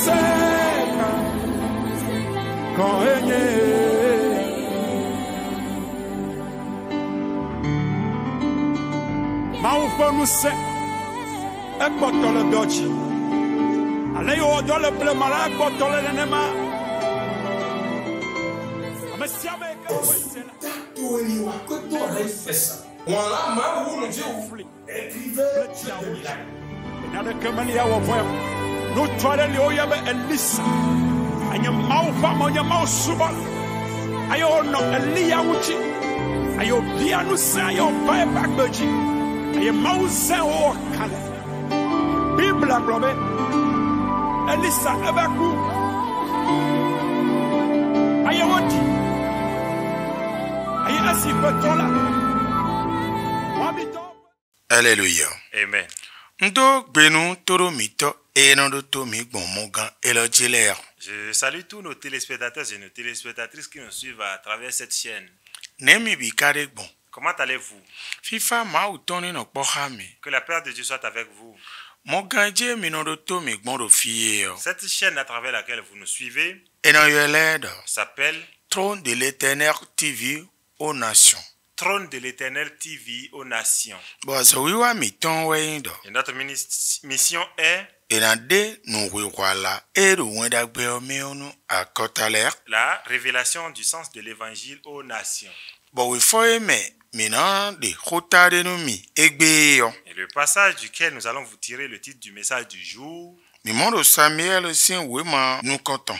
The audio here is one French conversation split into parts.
seka koenye maufonu se ekpotole dochi ale yo do le ple mala ekpotole nenema amesiame ka wesela Toli wa koto refesa. Wala ma wu nje ufli. Écrivez na de kemali ya wo voya no twale le oyabe elisa anya maufa monya mausuba ayo no elia wuchi ayo bia no sa ayo bai bakbeji ayo mausa o kale bibla blobe elisa abaku ayo woti ayo asifetola wabito. Alléluia. Amen. Ndo gbenu toro mito enodo to mi gbon mogan elojilea. Je salue tous nos téléspectateurs et nos téléspectatrices qui nous suivent à travers cette chaîne. Nemi bi kare gbon. Comment allez-vous? Fifa ma utoni no pohami. Que la paix de Dieu soit avec vous. Mogan je mi no do to mi gbon do fie. Cette chaîne à travers laquelle vous nous suivez Enoyeled s'appelle Trône de l'Éternel TV aux nations. Trône de l'Éternel TV aux nations. Bozo wiwa mi ton weindo. Et notre mission est Enade no wala eru wenda gbe omeonu akotaler. la révélation du sens de l'évangile aux nations. Bo we foeme mina de khotare no mi egbe yo. Et le passage duquel nous allons vous tirer le titre du message du jour Mi mondo Samuel sin wema nu konton.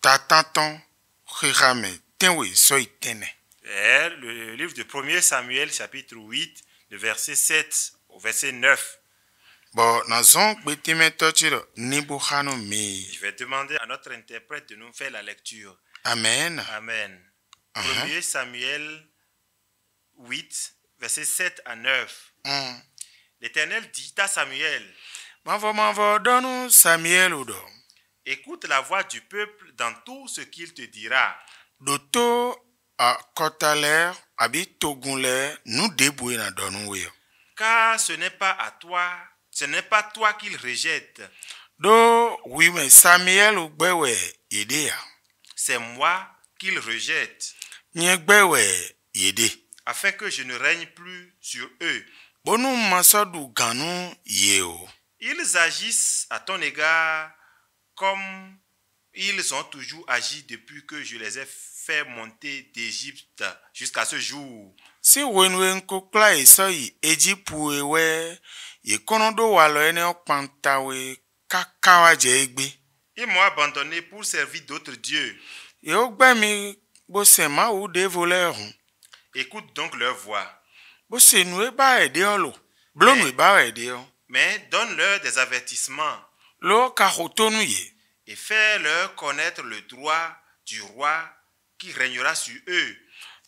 Tatanton khirame tenwe soitene. est le livre de 1er Samuel chapitre 8, le verset 7 au verset 9. Bo na zon betime tochiro nibu hanu mi. Je vais demander à notre interprète de nous faire la lecture. Amen. Amen. 1er Samuel 8, verset 7 à 9. L'Éternel dit à Samuel, Mavo donu Samuel udo. écoute la voix du peuple dans tout ce qu'il te dira. Doto a kotaler abi togunle nu deboué na donu we. Car ce n'est pas toi qu'il rejette, Do oui mais Samuel ugbewe idea. c'est moi qu'il rejette, Nyegbewe yede. afin que je ne règne plus sur eux. Bonu masodu ganu yeo. Ils agissent à ton égard comme ils ont toujours agi depuis que je les ai fait monter d'Égypte jusqu'à ce jour. Si wenwe nkokla isoyi ejipuwe we yekonodo walo ene okpantawe kakawa je egbe. Ils m'ont abandonné pour servir d'autres dieux. Ye ogbemi bose ma ou de voleur. Écoute donc leur voix, Bose nwe ba ede olo. Blonwe ba ede o. mais donne-leur des avertissements Lo ka hotonu ye. et fais-leur connaître le droit du roi qui régnera sur eux.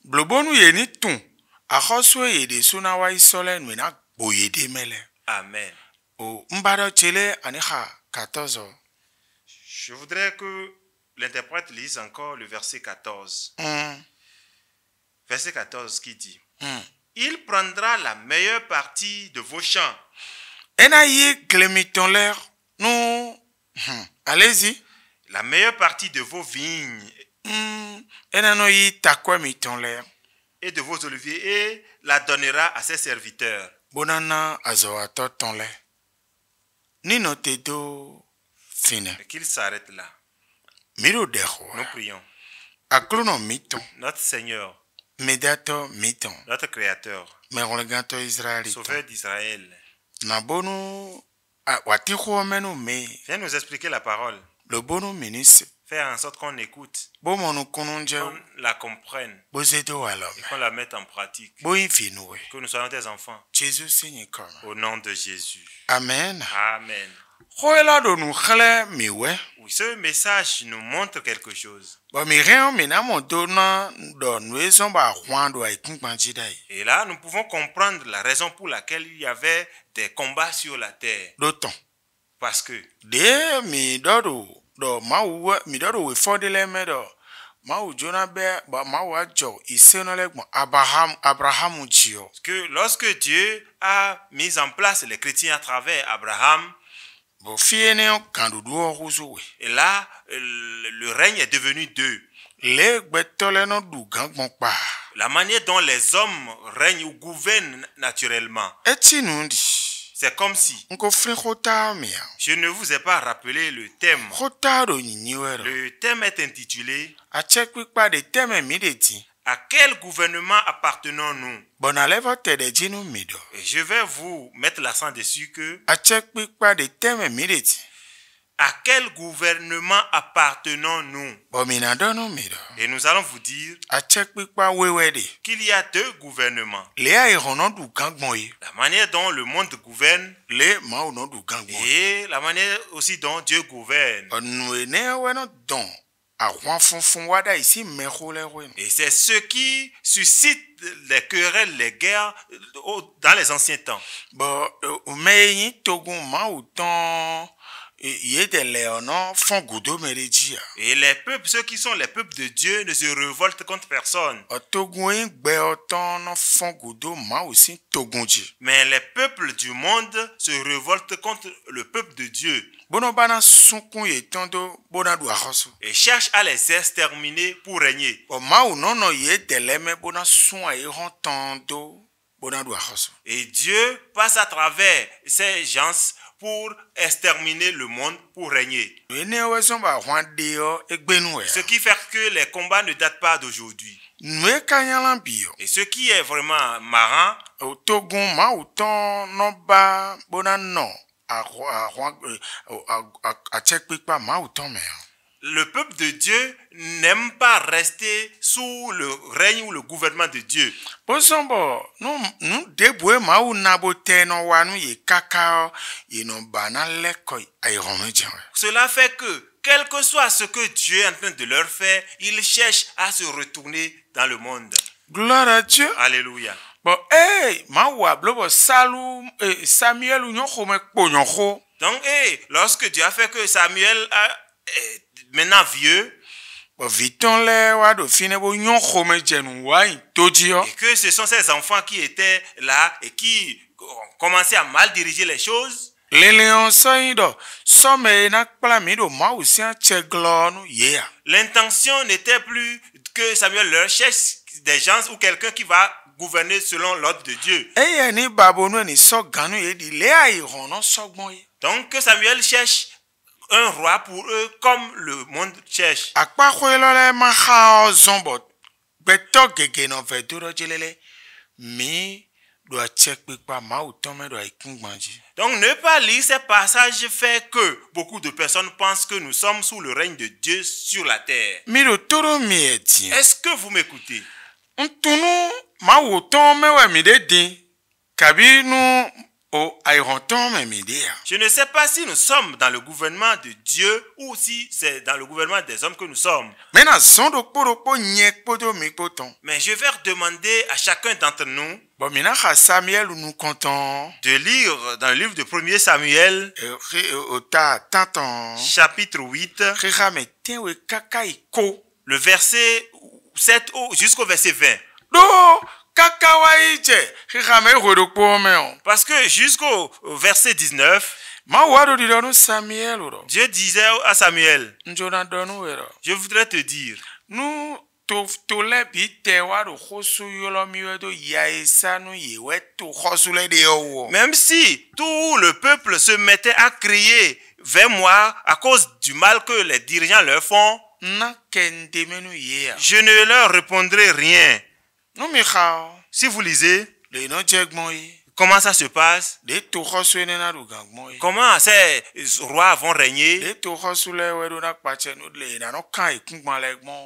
Blobonu ye ni tun. Ahoswe ye de suna wa isole nwe na boye de mele. Amen. O mbado chele aniha 14. Je voudrais que l'interprète lise encore le verset 14. Verset 14 qui dit, il prendra la meilleure partie de vos champs. Ena ye glemiton l'air. Non. Allez-y. La meilleure partie de vos vignes Ena no yi takwa miton l'air. et de vos oliviers et la donnera à ses serviteurs. Bonana azoato ton l'air. Nino te do fine. Et qu'il s'arrête là. Miro deho. Nous prions. Aklono miton. Notre Seigneur, Medato miton. notre Créateur, Merolegato Israelito. Sauveur d'Israël, Na bonu watiko menu me. viens nous expliquer la parole. Le bonu minis. Faire en sorte qu'on écoute, Bomonu kununje. qu'on la comprenne, Bozedo alom. et qu'on la mette en pratique. Boyin finoué. Que nous soyons des enfants. Jésus signe comme. Au nom de Jésus. Amen. Amen. Hoela do nu khle miwe. Oui, ce message nous montre quelque chose. Ba mi rien mi na mo do na do nu son ba hwan do ai kunpanji dai. Et là, nous pouvons comprendre la raison pour laquelle il y avait des combats sur la terre. Doton. Parce que De mi do ma wo mi do we for de le me do. Ma wo jona be ba ma wa jo iseno le gbon Abraham jio. lorsque Dieu a mis en place les chrétiens à travers Abraham, Bo fie ne kandudu ohuzuwe. Et là, le règne est devenu deux. Le gbetole no du gangbon pa. La manière dont les hommes règnent ou gouvernent naturellement. Eti nundi. C'est comme si. Nko fri khota mea. Je ne vous ai pas rappelé le thème. Khota do nyiniwero. Le thème est intitulé A check pa de teme mideti. à quel gouvernement appartenons-nous? Bona levo te de jinu mido. Et je vais vous mettre l'accent dessus que A check pa de teme mideti. à quel gouvernement appartenons-nous? Bomina dono mido. Et nous allons vous dire A check pa wewede. qu'il y a deux gouvernements. Le a irono du gangbon yi. La manière dont le monde gouverne Le ma no du gangbon. et la manière aussi dont Dieu gouverne. Onwe ne weno don. A roi fonfon wada ici me khole weno. Et c'est ce qui suscite les querelles, les guerres dans les anciens temps. Bo umeyi togun ma uton ye de leono fon gudo mereji. Et les peuples, ceux qui sont les peuples de Dieu, ne se révoltent contre personne. Togun gbe oton no fon gudo ma aussi togunji. Mais les peuples du monde se révoltent contre le peuple de Dieu Bono bana sunkun ye tondo bona du ahosu. et cherchent à les exterminer pour régner. O ma unono ye de leme bona sun aye hon tondo bona du ahosu. Et Dieu passe à travers ces gens pour exterminer le monde, pour régner. Ene weson ba hwan deo egbenu e. Ce qui fait que les combats ne datent pas d'aujourd'hui. Nwe kanyalan bio. Et ce qui est vraiment marrant, O togun ma uton no ba bona no. A check pa ma uton me. le peuple de Dieu n'aime pas rester sous le règne ou le gouvernement de Dieu. Bosombo, nous déboué ma ou nabote no wanu ye kaka ye no bana lekoi ay romedien. Cela fait que, quel que soit ce que Dieu est en train de leur faire, ils cherchent à se retourner dans le monde. Gloire à Dieu. Alléluia. Bon, ma wa blobo salu Samuel ou nyoko me konyoko. Donc, lorsque Dieu a fait que Samuel a maintenant vieux, Viton le wa do fine bo nyoko me jenu wa todio. et que ce sont ces enfants qui étaient là et qui ont commencé à mal diriger les choses. Léléon soido, somme na kpla mi do ma ou si cheglonu yeah. L'intention n'était plus que Samuel leur cherche des gens ou quelqu'un qui va gouverner selon l'ordre de Dieu. Ni babonu ni so ganu ye di le ai rono sogbon ye. Donc que Samuel cherche un roi pour eux comme le monde cherche. Akpa khwelole ma ha zombo. Beto gege no veduro jelele mi do check pa ma ou tome do ikungbanji. Donc ne pas lire ces passages fait que beaucoup de personnes pensent que nous sommes sous le règne de Dieu sur la terre. Mi do toro mi eti. Est-ce que vous m'écoutez? Ntunu ma ou tome we mi de din. Kabinu o ayronton me mi de. Je ne sais pas si nous sommes dans le gouvernement de Dieu ou si c'est dans le gouvernement des hommes que nous sommes. Mena zondo poro nyek podo mi poton. Mais je vais demander à chacun d'entre nous Bon mina ha Samuel nous content. de lire dans le livre de 1er Samuel, chapitre 8, le verset 7 jusqu'au verset 20. Parce que jusqu'au verset 19, Dieu disait à Samuel, je voudrais te dire, même si tout le peuple se mettait à crier vers moi à cause du mal que les dirigeants leur font, je ne leur répondrai rien. Si vous lisez, comment ça se passe? Comment ces rois vont régner?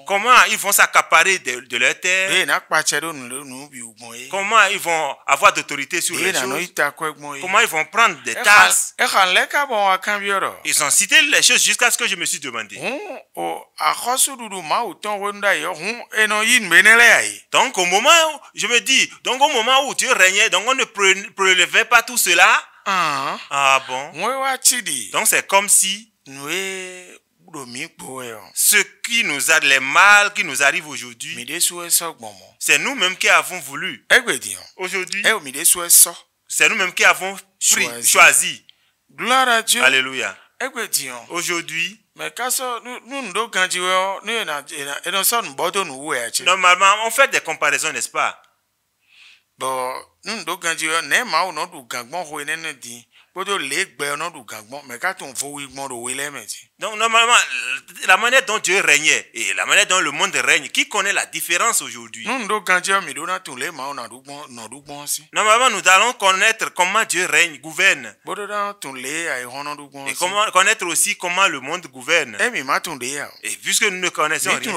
Comment ils vont s'accaparer de leur terre? Comment ils vont avoir d'autorité sur les choses? Comment ils vont prendre des taxes? Ils ont cité les choses jusqu'à ce que je me suis demandé. Donc au moment où je me dis, donc au moment où Dieu régnait, donc on ne prélevait pas tout cela. Ah bon? Donc c'est comme si ce qui nous a, les mal qui nous arrivent aujourd'hui, c'est nous-mêmes qui avons voulu. Aujourd'hui, c'est nous-mêmes qui avons choisi. Gloire à Dieu. Alléluia. Egbetion. Aujourd'hui, Mais kaso nous ndo kanjiwe nous na son bodo nous weachi. normalement, on fait des comparaisons, n'est-ce pas? Bon, nous ndo kanjiwe ne ma o no du gangbon ho ne di. Bodo le gbe no du gangbon mais ka ton fo wi gbon do we le meti. Donc, normalement, la manière dont Dieu régnait et la manière dont le monde règne, qui connaît la différence aujourd'hui? Nous ndo kanjiwe mi do na ton le ma o na du gbon si. Normalement, nous allons connaître comment Dieu règne, gouverne. Bodo na ton le ai hono du gbon. Et comment connaître aussi comment le monde gouverne. E mi ma ton de ya. Et puisque nous ne connaissons rien,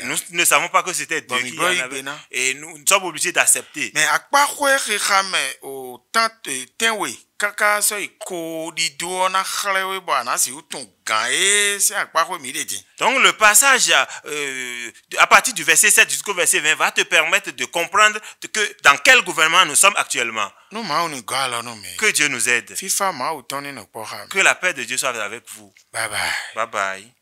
nous ne savons pas que c'était Dieu qui en avait. Et nous sommes obligés d'accepter. Mais akpa khwe khame o tant tenwe kaka so iko di do na khlewe ba na si utun gan e se akpa khwe mi deji. Donc le passage à partir du verset 7 jusqu'au verset 20 va te permettre de comprendre que dans quel gouvernement nous sommes actuellement. No ma oni galo no me. Que Dieu nous aide. FIFA ma utoni no po ha. Que la paix de Dieu soit avec vous. Bye bye. Bye bye.